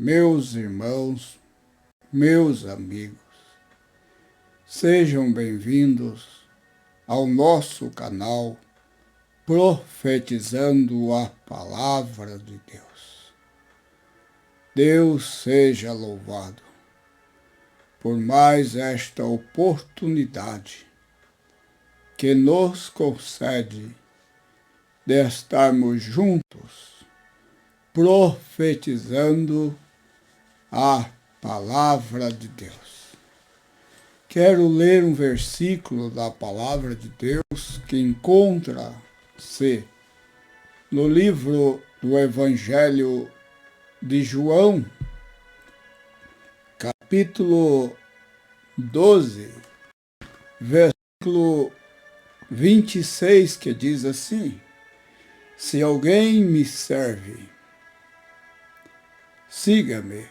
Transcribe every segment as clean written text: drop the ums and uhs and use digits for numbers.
Meus irmãos, meus amigos, sejam bem-vindos ao nosso canal Profetizando a Palavra de Deus. Deus seja louvado por mais esta oportunidade que nos concede de estarmos juntos profetizando a Palavra de Deus. Quero ler um versículo da Palavra de Deus que encontra-se no livro do Evangelho de João, capítulo 12, versículo 26, que diz assim: se alguém me serve, siga-me,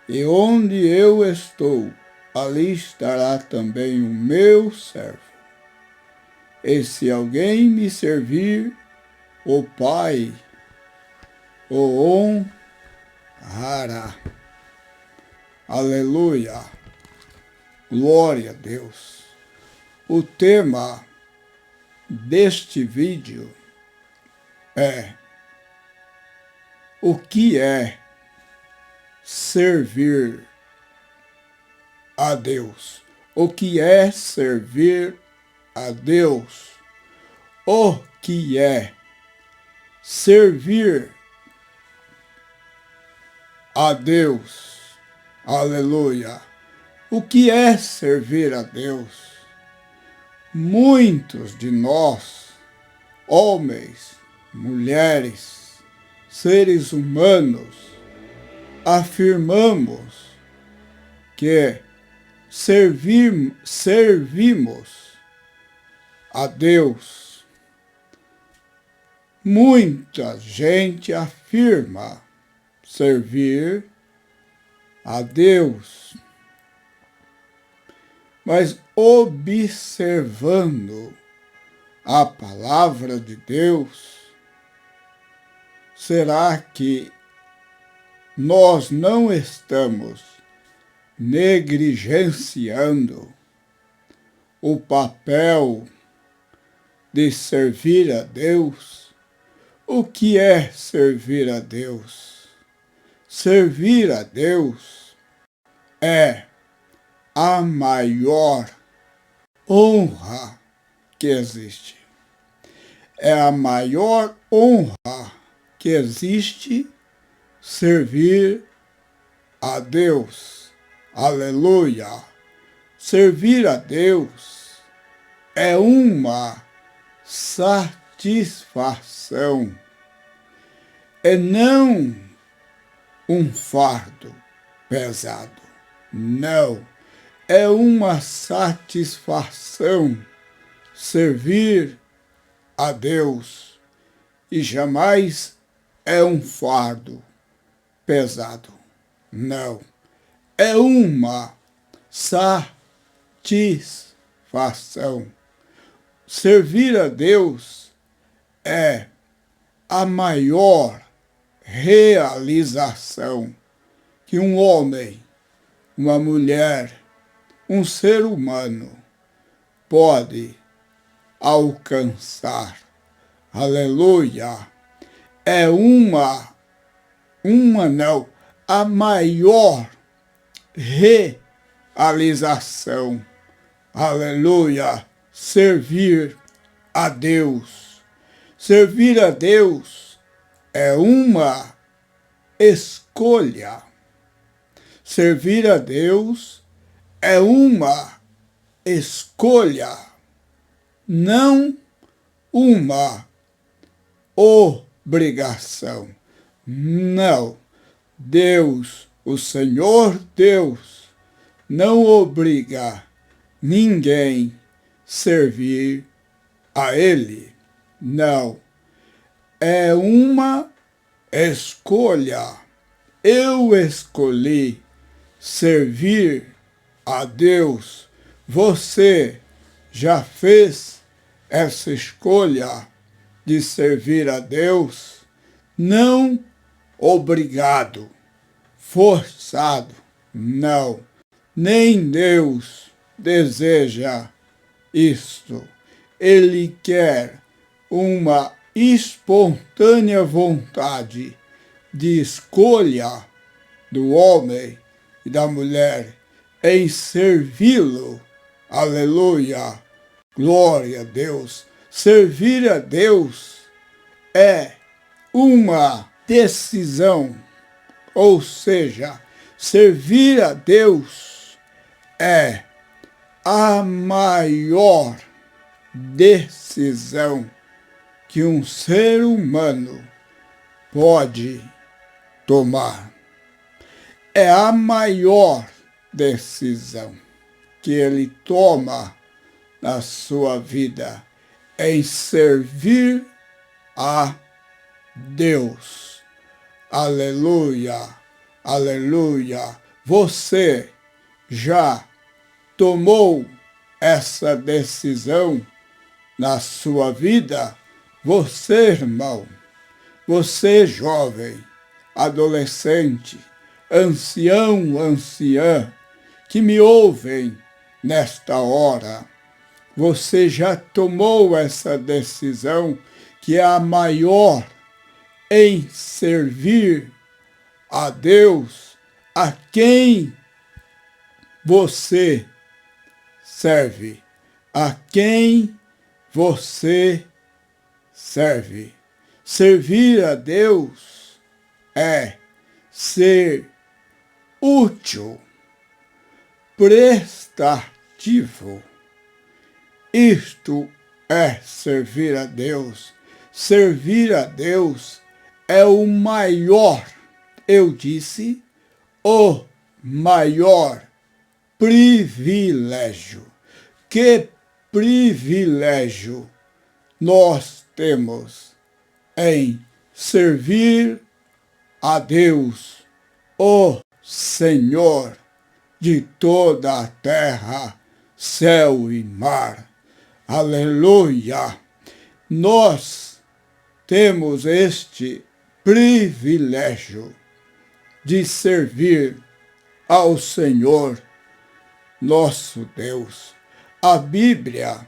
e onde eu estou, ali estará também o meu servo. E se alguém me servir, o Pai o honrará. Aleluia! Glória a Deus! O tema deste vídeo é: o que é servir a Deus? O que é servir a Deus? O que é servir a Deus? Aleluia! O que é servir a Deus? Muitos de nós, homens, mulheres, seres humanos, afirmamos que servimos a Deus. Muita gente afirma servir a Deus, mas observando a Palavra de Deus, será que nós não estamos negligenciando o papel de servir a Deus? O que é servir a Deus? Servir a Deus é a maior honra que existe. É a maior honra que existe servir a Deus. Aleluia! Servir a Deus é uma satisfação, é não um fardo pesado, não, é uma satisfação servir a Deus e jamais é um fardo pesado, não, é uma satisfação. Servir a Deus é a maior realização que um homem, uma mulher, um ser humano pode alcançar. Aleluia! É a maior realização. Aleluia! Servir a Deus. Servir a Deus é uma escolha. Servir a Deus é uma escolha, não uma obrigação. Não. Deus, o Senhor Deus, não obriga ninguém a servir a Ele. Não. É uma escolha. Eu escolhi servir a Deus. Você já fez essa escolha de servir a Deus? Não obrigado. forçado. Não, nem Deus deseja isto. Ele quer uma espontânea vontade de escolha do homem e da mulher em servi-lo. Aleluia! Glória a Deus! Servir a Deus é uma decisão, ou seja, servir a Deus é a maior decisão que um ser humano pode tomar. É a maior decisão que ele toma na sua vida em servir a Deus. Aleluia, aleluia. Você já tomou essa decisão na sua vida? Você, irmão, você, jovem, adolescente, ancião, anciã, que me ouvem nesta hora, você já tomou essa decisão que é a maior em servir a Deus, a quem você serve, a quem você serve. Servir a Deus é ser útil, prestativo. Isto é servir a Deus. Servir a Deus é o maior, eu disse, o maior privilégio. Que privilégio nós temos em servir a Deus, o Senhor de toda a terra, céu e mar. Aleluia! Nós temos este privilégio de servir ao Senhor, nosso Deus. A Bíblia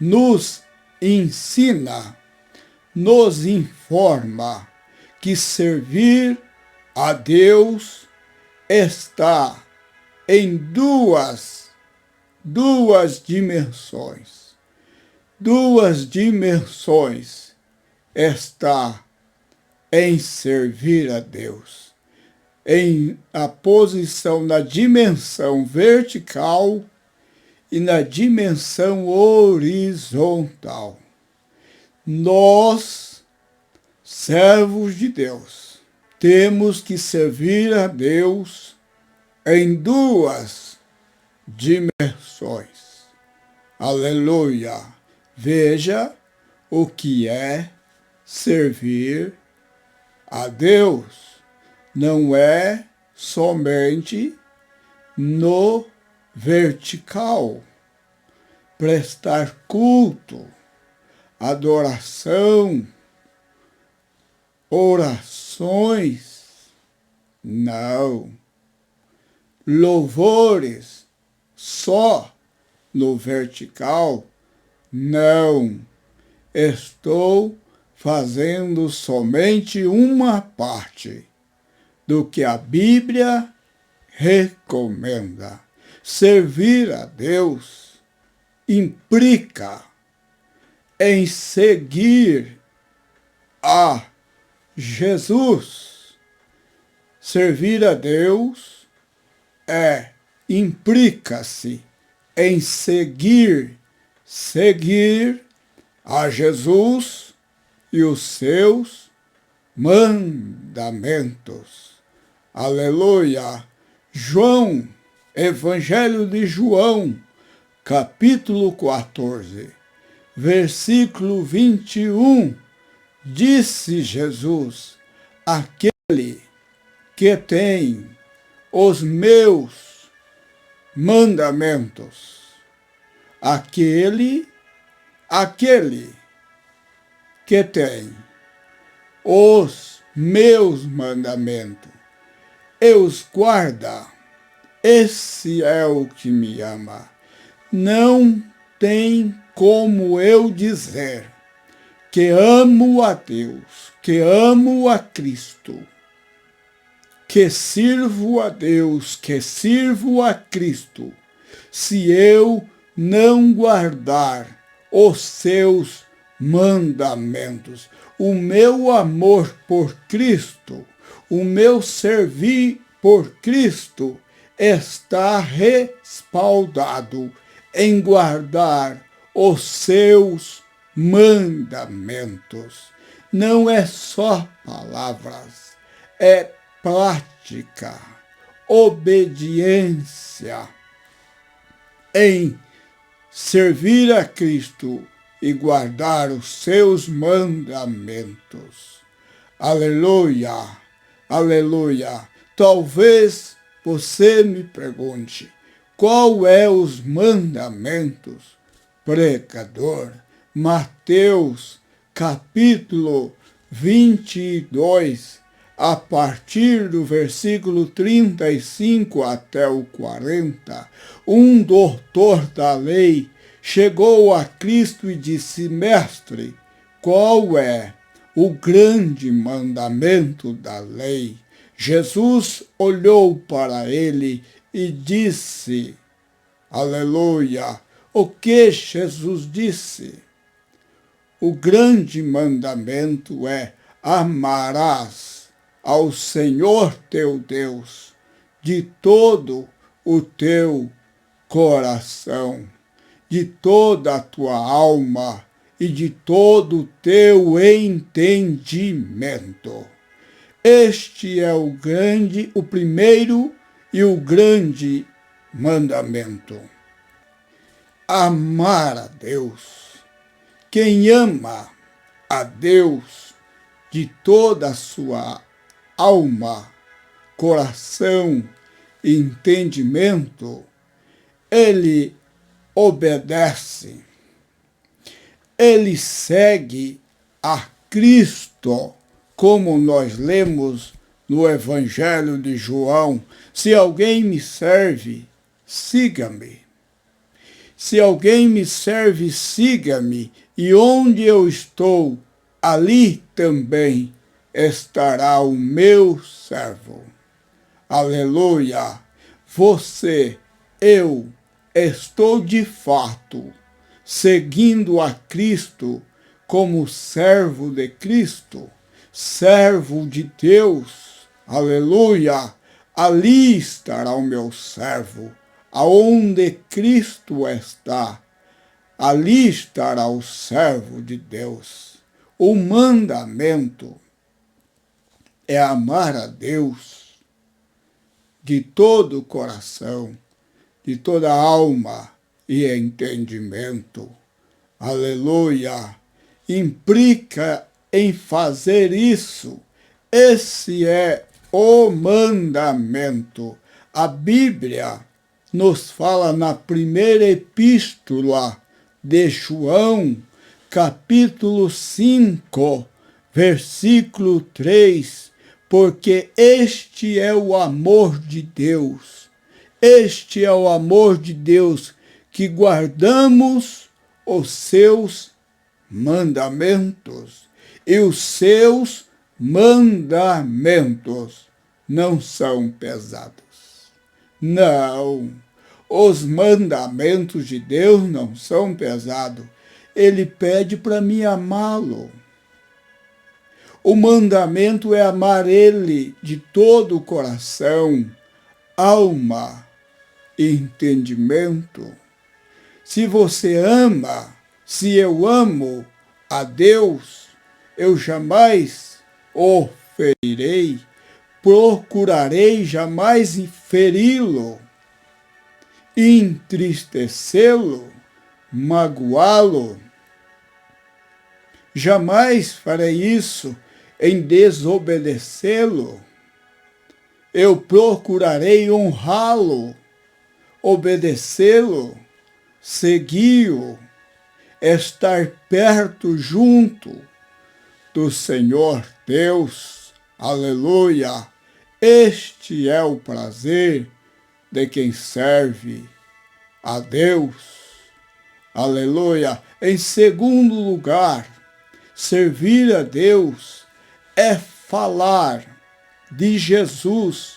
nos ensina, nos informa que servir a Deus está em duas dimensões. Duas dimensões está em servir a Deus. Em a posição na dimensão vertical e na dimensão horizontal. Nós, servos de Deus, temos que servir a Deus em duas dimensões. Aleluia! Veja o que é servir a Deus. Não é somente no vertical. Prestar culto, adoração, orações, não. Louvores só no vertical, não. Estou fazendo somente uma parte do que a Bíblia recomenda. Servir a Deus implica em seguir a Jesus. Servir a Deus implica-se em seguir a Jesus e os seus mandamentos. Aleluia! João, Evangelho de João, capítulo 14, versículo 21, disse Jesus: aquele que tem os meus mandamentos, aquele que tem os meus mandamentos e os guarda, esse é o que me ama. Não tem como eu dizer que amo a Deus, que amo a Cristo, que sirvo a Deus, que sirvo a Cristo, se eu não guardar os seus mandamentos. O meu amor por Cristo, o meu servir por Cristo está respaldado em guardar os seus mandamentos. Não é só palavras, é prática, obediência em servir a Cristo e guardar os seus mandamentos. Aleluia, aleluia. Talvez você me pergunte, qual é os mandamentos? Pregador, Mateus, capítulo 22, a partir do versículo 35 até o 40, um doutor da lei chegou a Cristo e disse: Mestre, qual é o grande mandamento da lei? Jesus olhou para ele e disse, aleluia, o que Jesus disse? O grande mandamento é: amarás ao Senhor teu Deus de todo o teu coração, de toda a tua alma e de todo o teu entendimento. Este é o primeiro e o grande mandamento. Amar a Deus. Quem ama a Deus de toda a sua alma, coração e entendimento, ele obedece, ele segue a Cristo, como nós lemos no Evangelho de João: se alguém me serve, siga-me. Se alguém me serve, siga-me, e onde eu estou, ali também estará o meu servo. Aleluia! Você, eu, estou de fato seguindo a Cristo como servo de Cristo, servo de Deus. Aleluia! Ali estará o meu servo. Aonde Cristo está, ali estará o servo de Deus. O mandamento é amar a Deus de todo o coração, de toda a alma e entendimento. Aleluia! Implica em fazer isso. Esse é o mandamento. A Bíblia nos fala na primeira epístola de João, capítulo 5, versículo 3, porque este é o amor de Deus. Este é o amor de Deus, que guardamos os seus mandamentos. E os seus mandamentos não são pesados. Não, os mandamentos de Deus não são pesados. Ele pede para mim amá-lo. O mandamento é amar Ele de todo o coração, alma e entendimento. Se você ama, se eu amo a Deus, eu jamais o ferirei, procurarei jamais feri-lo, entristecê-lo, magoá-lo. Jamais farei isso em desobedecê-lo. Eu procurarei honrá-lo, obedecê-lo, segui-o, estar perto, junto do Senhor Deus. Aleluia! Este é o prazer de quem serve a Deus. Aleluia! Em segundo lugar, servir a Deus é falar de Jesus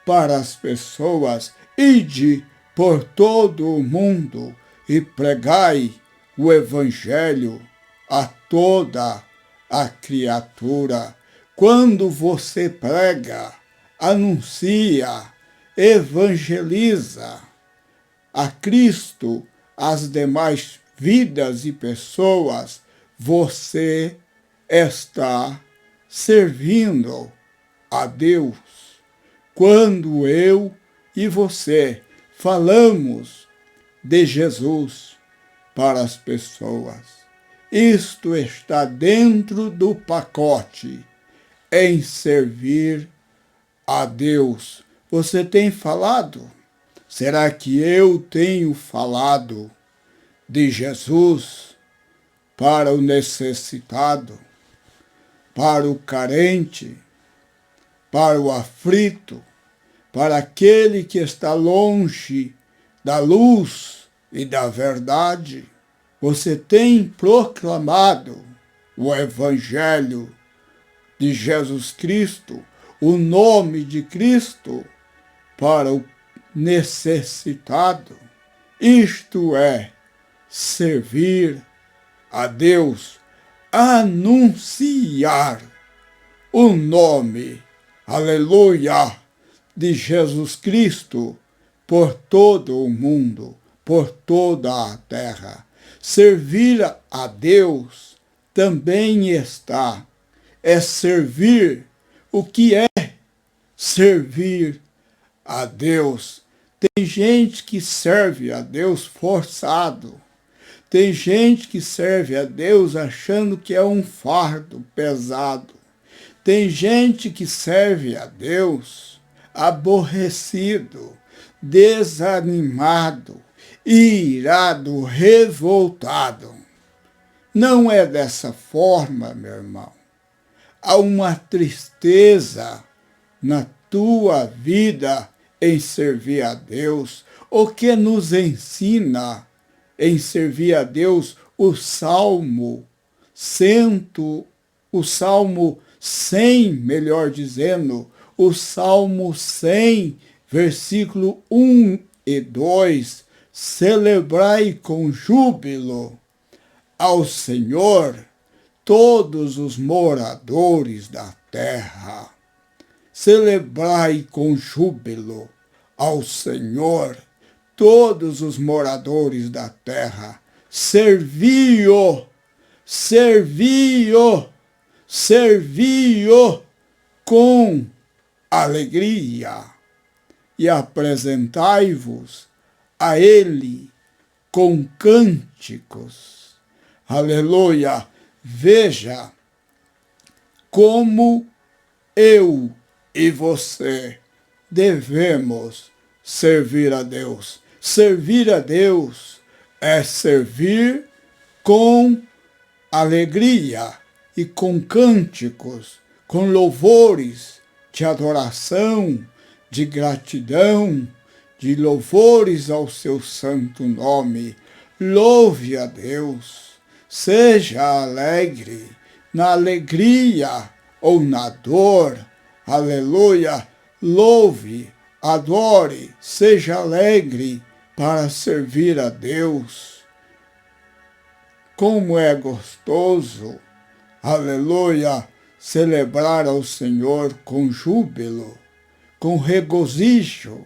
para as pessoas. Ide por todo o mundo e pregai o Evangelho a toda a criatura. Quando você prega, anuncia, evangeliza a Cristo, as demais vidas e pessoas, você está servindo a Deus. Quando eu e você falamos de Jesus para as pessoas, isto está dentro do pacote em servir a Deus. Você tem falado? Será que eu tenho falado de Jesus para o necessitado, para o carente, para o aflito, para aquele que está longe da luz e da verdade? Você tem proclamado o Evangelho de Jesus Cristo, o nome de Cristo, para o necessitado? Isto é servir a Deus, anunciar o nome, aleluia, de Jesus Cristo por todo o mundo, por toda a terra. Servir a Deus também é servir. O que é servir a Deus? Tem gente que serve a Deus forçado. Tem gente que serve a Deus achando que é um fardo pesado. Tem gente que serve a Deus aborrecido, desanimado, irado, revoltado. Não é dessa forma, meu irmão. Há uma tristeza na tua vida em servir a Deus. O que nos ensina em servir a Deus o Salmo 100, melhor dizendo, o Salmo 100, versículo 1 e 2, celebrai com júbilo ao Senhor todos os moradores da terra. Celebrai com júbilo ao Senhor todos os moradores da terra. Servi-o, servi-o, servi-o com alegria e apresentai-vos a ele com cânticos. Aleluia! Veja como eu e você devemos servir a Deus. Servir a Deus é servir com alegria e com cânticos, com louvores de adoração, de gratidão, de louvores ao seu santo nome. Louve a Deus, seja alegre, na alegria ou na dor, aleluia, louve, adore, seja alegre para servir a Deus. Como é gostoso, aleluia, celebrar ao Senhor com júbilo, com regozijo,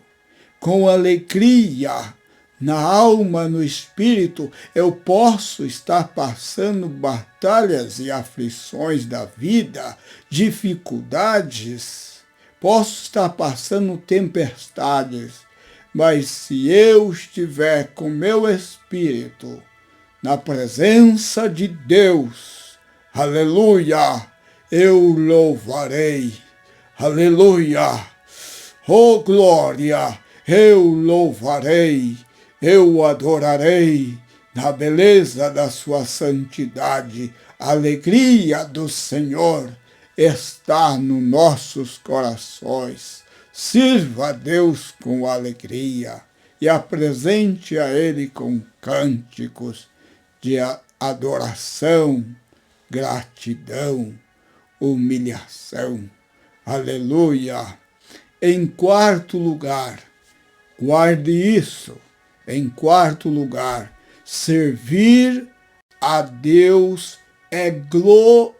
com alegria, na alma, no espírito. Eu posso estar passando batalhas e aflições da vida, dificuldades, posso estar passando tempestades, mas se eu estiver com meu espírito na presença de Deus, aleluia, eu louvarei, aleluia, oh glória, eu louvarei, eu adorarei na beleza da sua santidade. A alegria do Senhor está nos nossos corações. Sirva a Deus com alegria e apresente a Ele com cânticos de adoração, gratidão, humilhação. Aleluia! Em quarto lugar, guarde isso. Em quarto lugar, servir a Deus é glorificar.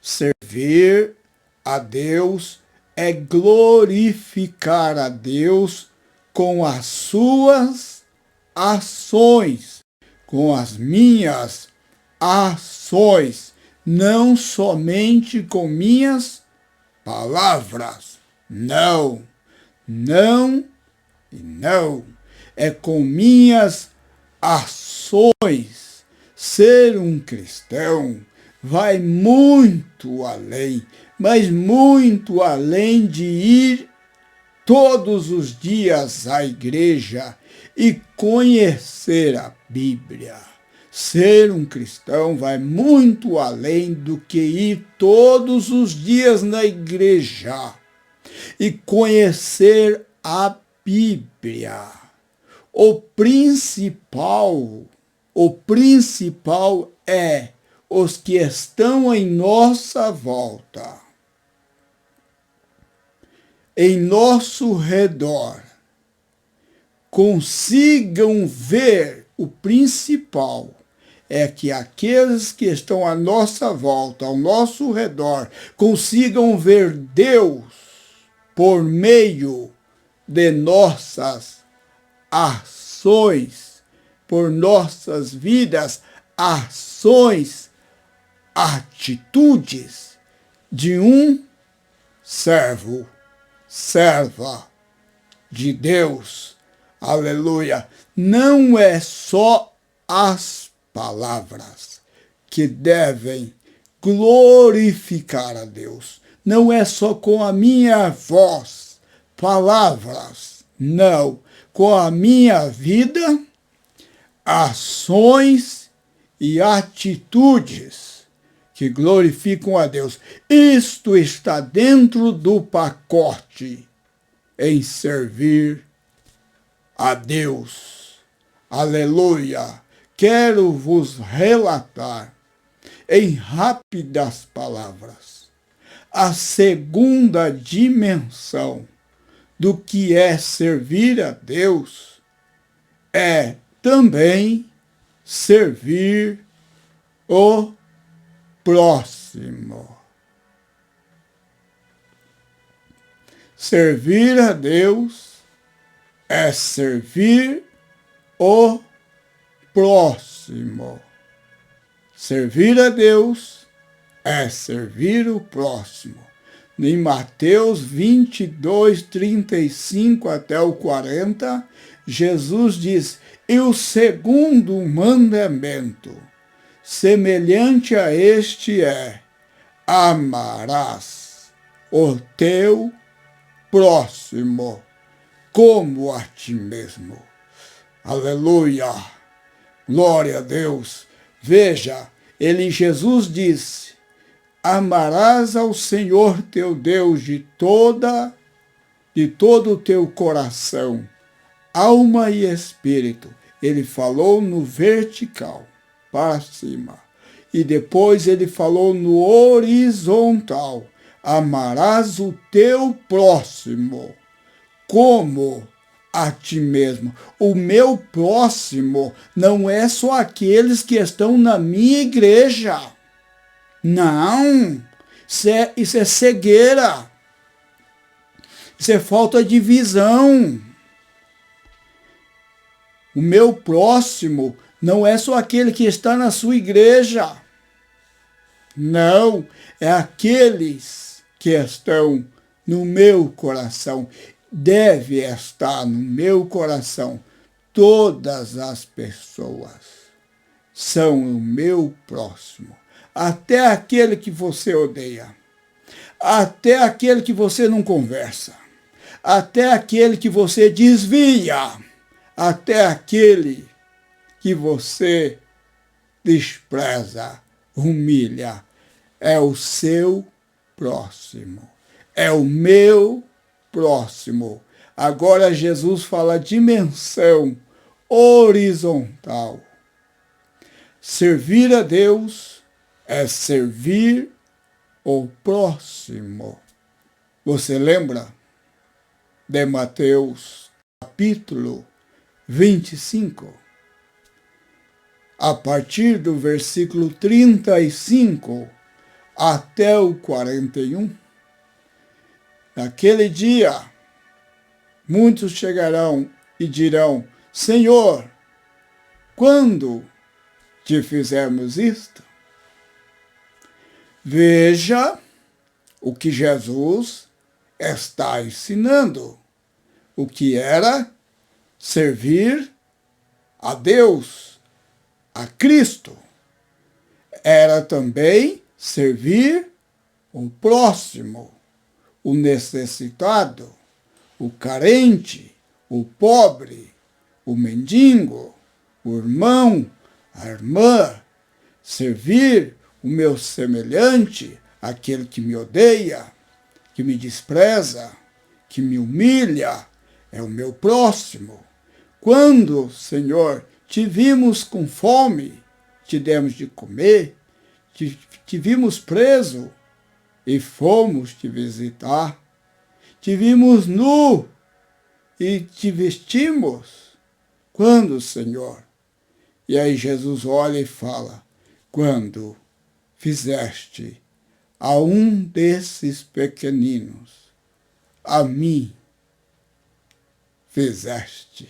Servir a Deus é glorificar a Deus com as suas ações, com as minhas ações, não somente com minhas palavras. Não, não e não. É com minhas ações. Ser um cristão vai muito além, mas muito além de ir todos os dias à igreja e conhecer a Bíblia. Ser um cristão vai muito além do que ir todos os dias na igreja e conhecer a Bíblia. O principal é os que estão em nossa volta, em nosso redor, consigam ver. O principal é que aqueles que estão à nossa volta, ao nosso redor, consigam ver Deus por meio de nossas ações, por nossas vidas, ações, atitudes de um servo, serva de Deus. Aleluia! Não é só as palavras que devem glorificar a Deus. Não é só com a minha voz, palavras. Não. Com a minha vida, ações e atitudes que glorificam a Deus. Isto está dentro do pacote em servir a Deus. Aleluia! Quero vos relatar em rápidas palavras a segunda dimensão do que é servir a Deus, é também servir o próximo. Servir a Deus é servir o próximo. Servir a Deus é servir o próximo. Em Mateus 22, 35 até o 40, Jesus diz: e o segundo mandamento, semelhante a este é: amarás o teu próximo como a ti mesmo. Aleluia! Glória a Deus! Veja, Jesus disse: amarás ao Senhor teu Deus de todo o teu coração, alma e espírito. Ele falou no vertical, para cima. E depois ele falou no horizontal: amarás o teu próximo como a ti mesmo. O meu próximo não é só aqueles que estão na minha igreja. Não, isso é cegueira. Isso é falta de visão. O meu próximo não é só aquele que está na sua igreja. Não, é aqueles que estão no meu coração. Deve estar no meu coração. Todas as pessoas são o meu próximo. Até aquele que você odeia. Até aquele que você não conversa. Até aquele que você desvia. Até aquele que você despreza, humilha. É o seu próximo. é o meu próximo. Agora Jesus fala dimensão horizontal. Servir a Deus é servir o próximo. Você lembra de Mateus capítulo 25? A partir do versículo 35 até o 41. Naquele dia, muitos chegarão e dirão: Senhor, quando te fizemos isto? Veja o que Jesus está ensinando. O que era servir a Deus, a Cristo. Era também servir o próximo, o necessitado, o carente, o pobre, o mendigo, o irmão, a irmã. Servir o meu semelhante, aquele que me odeia, que me despreza, que me humilha, é o meu próximo. Quando, Senhor, te vimos com fome, te demos de comer, te vimos preso e fomos te visitar, te vimos nu e te vestimos. Quando, Senhor? E aí Jesus olha e fala: quando fizeste a um desses pequeninos, a mim fizeste,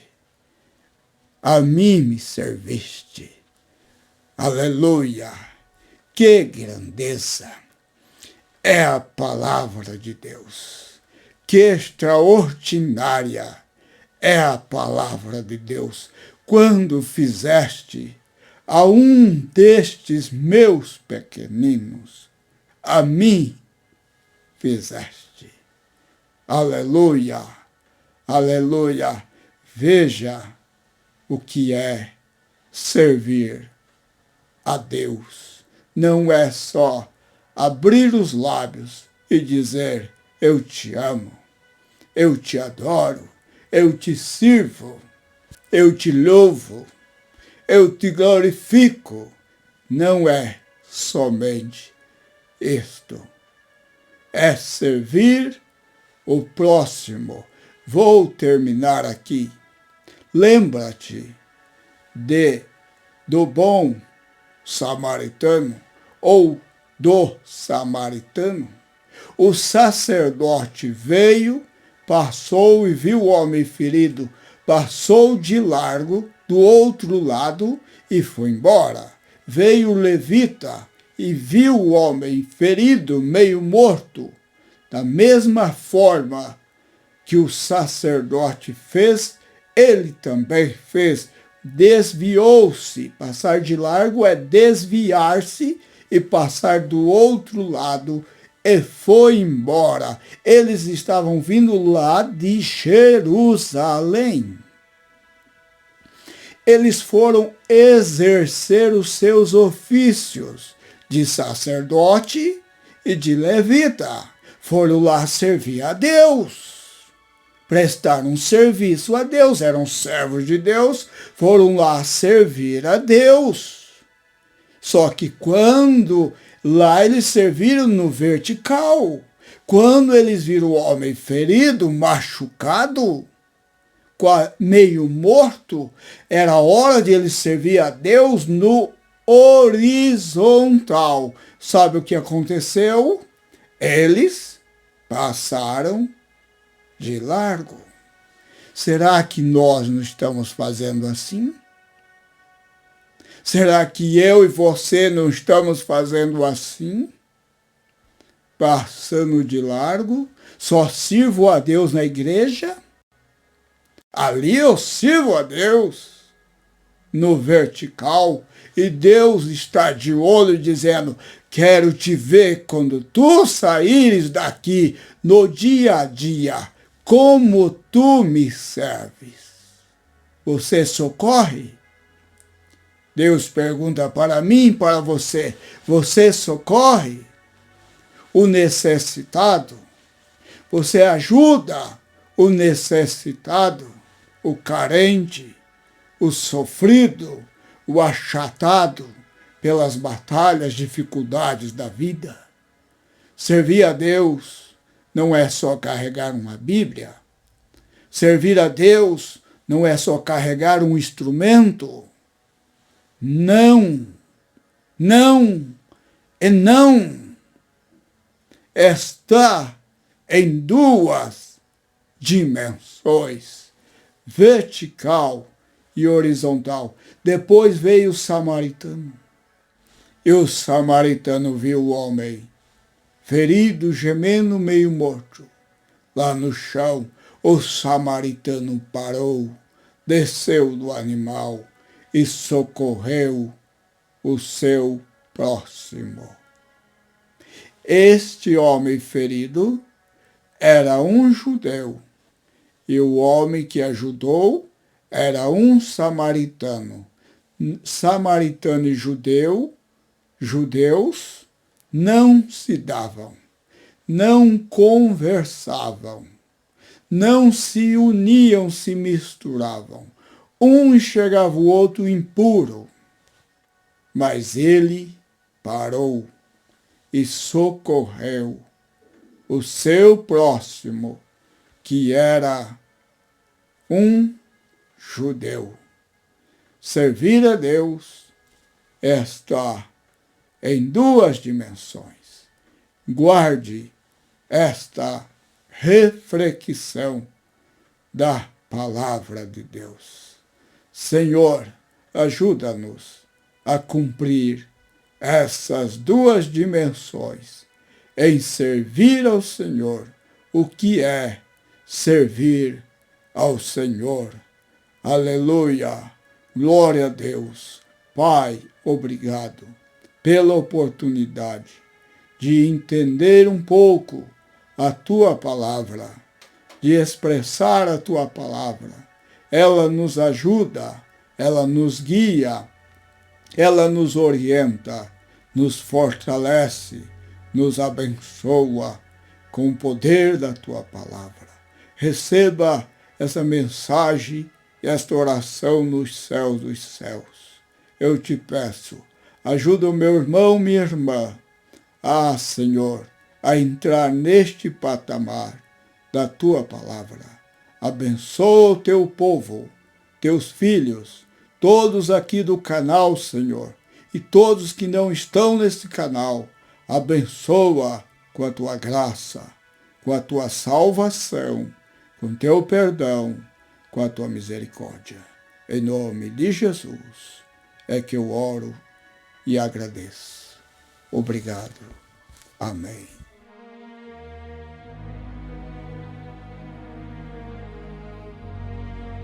a mim me serviste. Aleluia! Que grandeza é a palavra de Deus! Que extraordinária é a palavra de Deus! Quando fizeste a um destes meus pequeninos, a mim fizeste. Aleluia, aleluia. Veja o que é servir a Deus. Não é só abrir os lábios e dizer: eu te amo, eu te adoro, eu te sirvo, eu te louvo, eu te glorifico. Não é somente isto. É servir o próximo. Vou terminar aqui. Lembra-te do bom samaritano ou do samaritano. O sacerdote veio, passou e viu o homem ferido, passou de largo do outro lado e foi embora. Veio o levita e viu o homem ferido, meio morto. Da mesma forma que o sacerdote fez, ele também fez. Desviou-se. Passar de largo é desviar-se e passar do outro lado e foi embora. Eles estavam vindo lá de Jerusalém. Eles foram exercer os seus ofícios de sacerdote e de levita. Foram lá servir a Deus, prestar um serviço a Deus, eram servos de Deus, foram lá servir a Deus. Só que quando lá eles serviram no vertical, quando eles viram o homem ferido, machucado, meio morto, era hora de eles servir a Deus no horizontal. Sabe o que aconteceu? Eles passaram de largo. Será que nós não estamos fazendo assim? Será que eu e você não estamos fazendo assim? Passando de largo? Só sirvo a Deus na igreja? Ali eu sirvo a Deus no vertical e Deus está de olho dizendo: quero te ver quando tu saíres daqui no dia a dia, como tu me serves. Você socorre? Deus pergunta para mim e para você: você socorre o necessitado? Você ajuda o necessitado, o carente, o sofrido, o achatado pelas batalhas, dificuldades da vida. Servir a Deus não é só carregar uma Bíblia. Servir a Deus não é só carregar um instrumento. Não, não e não. Está em duas dimensões, vertical e horizontal. Depois veio o samaritano. E o samaritano viu o homem ferido, gemendo, meio morto. Lá no chão, o samaritano parou, desceu do animal e socorreu o seu próximo. Este homem ferido era um judeu, e o homem que ajudou era um samaritano. Samaritano e judeus não se davam, não conversavam, não se uniam, se misturavam. Um enxergava o outro impuro, mas ele parou e socorreu o seu próximo, que era um judeu. Servir a Deus está em duas dimensões. Guarde esta reflexão da palavra de Deus. Senhor, ajuda-nos a cumprir essas duas dimensões em servir ao Senhor, o que é servir ao Senhor. Aleluia! Glória a Deus. Pai, obrigado pela oportunidade de entender um pouco a Tua palavra, de expressar a Tua palavra. Ela nos ajuda, ela nos guia, ela nos orienta, nos fortalece, nos abençoa com o poder da Tua palavra. Receba essa mensagem e esta oração nos céus dos céus. Eu te peço, ajuda o meu irmão, minha irmã, Senhor, a entrar neste patamar da Tua palavra. Abençoa o Teu povo, Teus filhos, todos aqui do canal, Senhor, e todos que não estão nesse canal. Abençoa com a Tua graça, com a Tua salvação, com o Teu perdão, com a Tua misericórdia. Em nome de Jesus é que eu oro e agradeço. Obrigado. Amém.